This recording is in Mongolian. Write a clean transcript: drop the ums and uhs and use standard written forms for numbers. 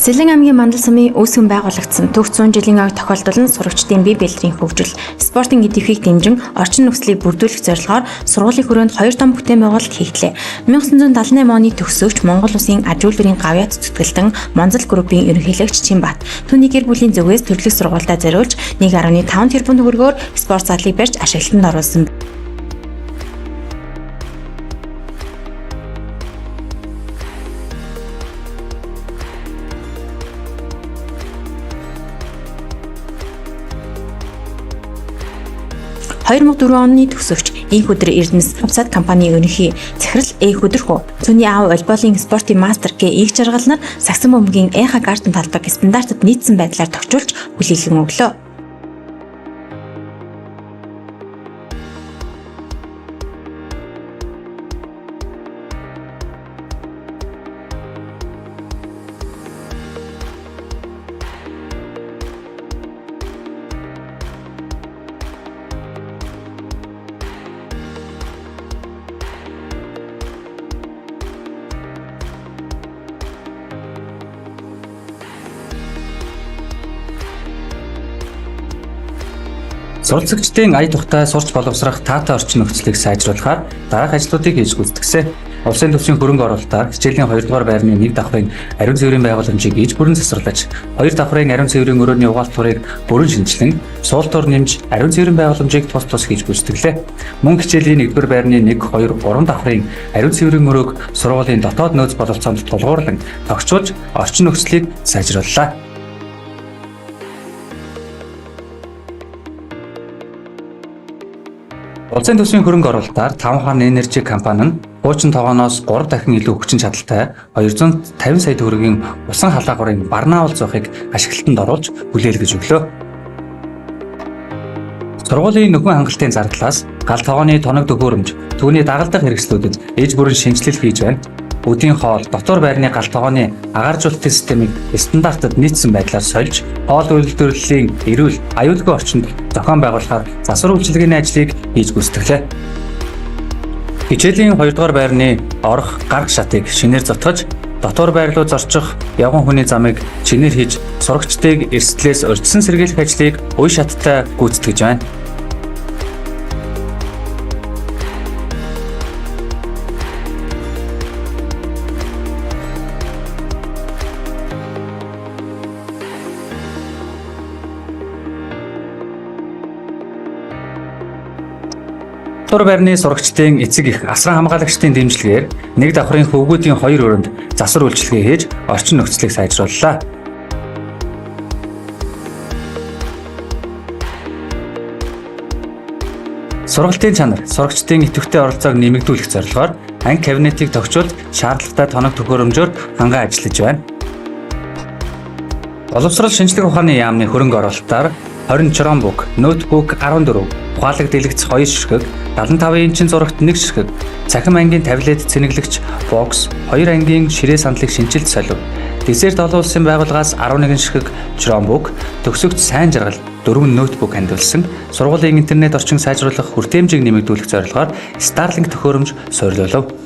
Сэлэн аймгийн Мандал сумын үүсгэн байгуулагдсан төгс 100 жилийн ойг тохиолдол нь сурагчдын бие бэлрийн хөгжил, спортын идэвхийг дэмжин орчин нөхцөлийг бүрдүүлэх зорилгоор сургуулийн хүрээнд 2 том бүтээн байгуулалт хийгдлээ. 1978 оны төгсөгч Монгол Улсын аж үйлдвэрийн гавьяат зүтгэлтэн Монзол группийн ерөнхийлөгч Чимбат түүний гэр бүлийн зүгээс төрлөх сургуультай зориулж 1.5 тэрбум төгрөгөөр спорт залыг барьж ашиглалтанд оруулсан. «2004 оны төгсөгч Энх өдөр Эрдэнэс Хавцад компанийн ерөнхий захирал Энх өдөрхөө түүний аав волейболын спортын мастер Г их жаргал нар сагсан бөмбөгийн Энха гартен талбайг стандартад нийцсэн байдлаар тохижуулж хүлээлгэн өглөө. Суралцагчдын ая тухтай сурч боловсрох таатай орчин нөхцөлийг сайжруулахаар дараах ажлуудыг хийж гүйцэтгсэн. Улсын төвчийн хөрөнгө оруулалтаар хичээлийн 2 дугаар байрны 1 давхрын ариун цэврийн байгууламжийг иж бүрэн засварлаж, 2 давхрын ариун цэврийн өрөөний угаалтурыг бүрэн шинжилэн, суултуур нэмж ариун цэврийн байгууламжийг тус хийж гүйцэтгэлээ. Мөн хичээлийн 1 дугаар байрны 1, 2, 3 давхрын ариун цэврийн өрөөг сургуулийн дотоод нөөц боловсроонд тулгуурлан тогтчуулж, орчин нөхцөлийг сайжрууллаа. Улсын төсвийн хөрөнгө оруулалтаар 5 хаан энержи компани нь хуучин тоогооноос 3 дахин илүү хүчин чадалтай 250 сая төгрөгийн усан халаагуурын Барнаул зоохыг ашиглалтанд оруулж хүлээлгэж өглөө. Сургуулийн нөхөн хангалтын зардлаас гал тоогооны тоног төхөөрөмж, түүний дагалдах хэрэгслүүдэд ээж бүрэн шинжилэл хийж байна. Өдийн хоол, дотор байрны гал тоогооны агааржуулалтын системийг стандартад нийцсэн байдлаар сольж, хоол үйлдвэрлэлийн эрүүл, аюулгүй орчинд зохион байгуулахаар засвар үйлчилгээний ажлыг хийж гүйцэтгэлээ. Хичээлийн 2 дугаар байрны орох гарах шатыг шинээр зотгож, дотор байр руу зорчих явган хүний замыг чинээр хийж, сурагчдыг эрсдлээс урьдчилан сэргийлэх ажлыг үе шаттай гүйцэтгэж байна. Дотор байрны сурагчдын эцэг их асран хамгаалагчдын дэмжлэгээр 1 давхрын хөвгүүдийн 2 өрөөнд засвар үйлчилгээ хийж орчин нөхцөлийг сайжрууллаа. Сургалтын чанар, сурагчдын идэвхтэй оролцоог нэмэгдүүлэх зорилгоор анги кабинетийг тогтчуулж шаардлагатай тоног төхөөрөмжөөр ханган ажиллаж байна. Боловсрол шинжилгээ ухааны яамны хөрөнгө оруулалтаар 20 Chromebook, ноутбук 14, ухаалаг дэлгэц 2 ширхэг, 75 инчин зурагт 1 ширхэг, цахим ангийн таблет цэнэглэгч бокс, 2 ангийн ширээ сандлыг шинжилж солив. Десерт олон улсын байгууллагаас 11 ширхэг Chromebook, төгсөгч сайн жаргал 4 ноутбук хандивалсан, сургуулийн интернет орчин сайжруулах хүртээмжийг нэмэгдүүлэх зорилгоор Starlink төхөөрөмж суурилуулав.